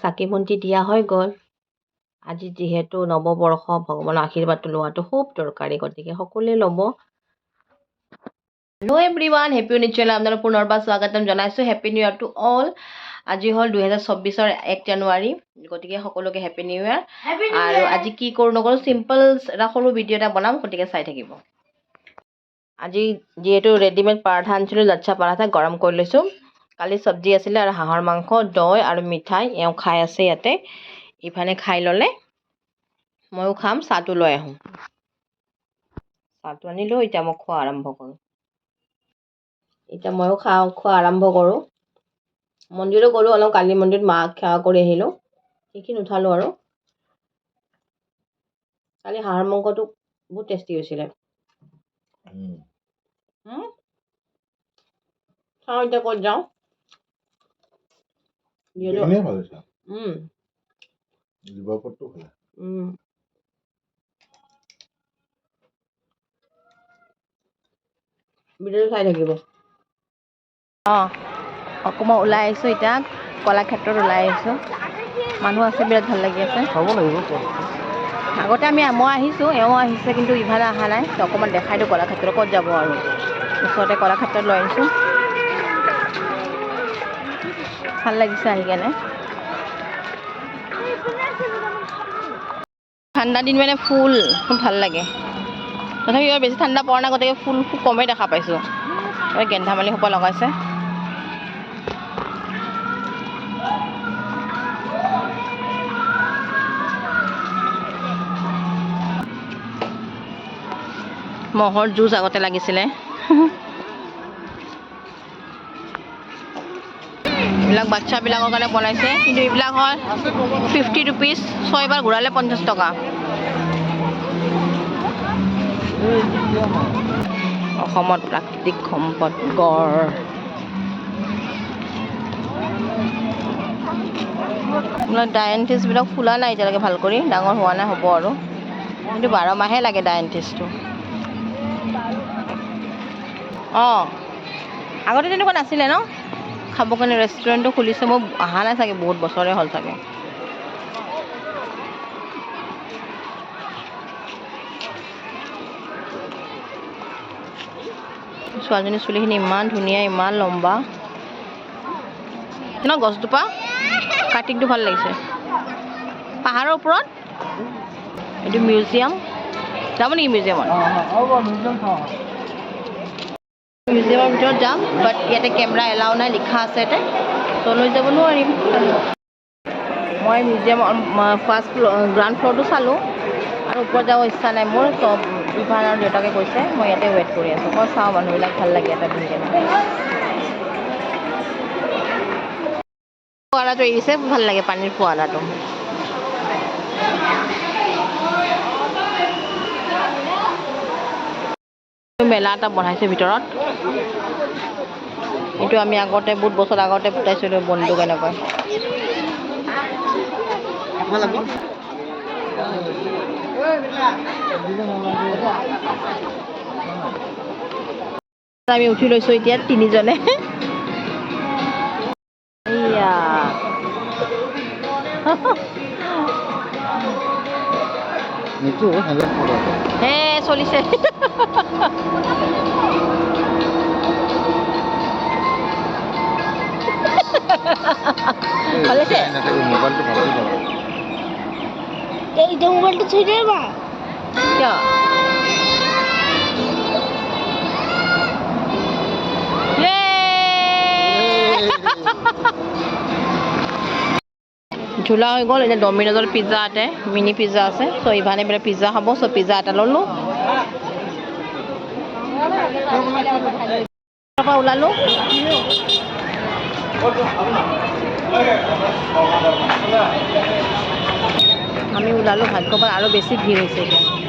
চাকি বন্তি দিয়া হৈ গ'ল। আজি যিহেতু নৱবৰ্ষ, ভগৱানৰ আশীৰ্বাদটো লোৱাটো খুব দৰকাৰী, গতিকে সকলোৱে ল'ব। Hello' everyone, happy new channel আপোনালোক পুনৰবাৰ স্বাগতম জনাইছোঁ। Happy new year to all. আজি হ'ল 2024ৰ 1 জানুৱাৰী, গতিকে সকলোকে হেপী নিউ ইয়াৰ। আৰু আজি কি কৰোঁ নকৰোঁ, চিম্পল এটা সৰু ভিডিঅ' এটা বনাম, গতিকে চাই থাকিব। আজি যিহেতু ৰেডিমেড পৰাঠা আনিছিলোঁ, লাচ্ছা পৰাঠা গৰম কৰি লৈছোঁ। কালি চব্জি আছিলে আৰু হাঁহৰ মাংস, দৈ আৰু মিঠাই। এওঁ খাই আছে ইয়াতে। ইফালে খাই ল'লে ময়ো খাম, চাহটো লৈ আহোঁ। চাহটো আনিলোঁ, এতিয়া মই খোৱা আৰম্ভ কৰোঁ। এতিয়া ময়ো খোৱা আৰম্ভ কৰোঁ। মন্দিৰো গ'লোঁ অলপ, কালি মন্দিৰত মাক সেৱা কৰি আহিলোঁ। সেইখিনি উঠালোঁ আৰু কালি হাঁহৰ মাংসটো বহুত টেষ্টি হৈছিলে। চাওঁ এতিয়া ক'ত যাওঁ। ভিডিঅ'টো চাই থাকিব। অকণমান ওলাই আহিছোঁ, এতিয়া কলাক্ষেত্ৰত ওলাই আহিছোঁ। মানুহ আছে, বিৰাট ভাল লাগি আছে। আগতে মই আহিছোঁ, এওঁ আহিছে, কিন্তু ইফালে অহা নাই। তো অকণমান দেখাই দিওঁ কলাক্ষেত্ৰত ক'ত যাব আৰু। ওচৰতে কলাক্ষেত্ৰত লৈ আহিছোঁ। ভাল লাগিছে আহি কেনে। ঠাণ্ডা দিন মানে ফুল খুব ভাল লাগে। তথাপি এবাৰ বেছি ঠাণ্ডা পৰা নাই, গতিকে ফুল খুব কমেই দেখা পাইছোঁ। গেন্ধামালি সোপা লগাইছে। মহৰ যুঁজ আগতে লাগিছিলে। এইবিলাক বাচ্ছাবিলাকৰ কাৰণে বনাইছে, কিন্তু এইবিলাক হয় 50 ৰুপিজ। 6 বাৰ ঘূৰালে 50 টকা। অসমত প্ৰাকৃতিক সম্পদ গড়। ডায়েণ্টিছবিলাক ফুলা নাই এতিয়ালৈকে ভাল কৰি, ডাঙৰ হোৱা নাই, হ'ব আৰু। কিন্তু 12 মাহে লাগে ডায়েণ্টিছটো। আগতে তেনেকুৱা নাছিলে ন, খাব কাৰণে ৰেষ্টুৰেণ্টটো খুলিছে। মই অহা নাই চাগে, বহুত বছৰে হ'ল চাগে। ছোৱালীজনীৰ চুলিখিনি ইমান ধুনীয়া, ইমান লম্বা। গছজোপা কাটিংটো ভাল লাগিছে। পাহাৰৰ ওপৰত এইটো মিউজিয়াম। যাব নেকি মিউজিয়ামত? মিউজিয়ামৰ ভিতৰত যাম, বাট ইয়াতে কেমেৰা এলাউ নাই, লিখা আছে ইয়াতে, ত' লৈ যাব নোৱাৰিম। মই মিউজিয়ামৰ গ্ৰাউণ্ড ফ্ল'ৰটো চালোঁ, আৰু ওপৰত যাব ইচ্ছা নাই মোৰ। ত' ইভান আৰু দেউতাকে কৈছে মই ইয়াতে ৱেইট কৰি আছোঁ। মই চাওঁ, মানুহবিলাক ভাল লাগে এটা বহি কেনে। ফোৱাৰাটো এৰিছে, ভাল লাগে পানীৰ ফোৱাৰাটো। মেলা এটা বনাইছে ভিতৰত। এইটো আমি আগতে বহুত বছৰ আগতে ফুটাইছিলোঁ বন্দুক এনেকৈ। আমি উঠি লৈছোঁ এতিয়া তিনিজনে। এয়া হে চলিছে। মোবাইলটো থৈ দে বা কিয়? ঝোলা হৈ গ'ল। এতিয়া ডমিন'জৰ পিজ্জা আছে, মিনি পিজ্জা আছে। চ' ইভানে বোলে পিজ্জা খাব, চ' পিজ্জা এটা ল'লোঁ। ওলালোঁ। আমি ওলালোঁ, ভাগ্য ভাল আৰু বেছি ভিৰ হৈছে এতিয়া।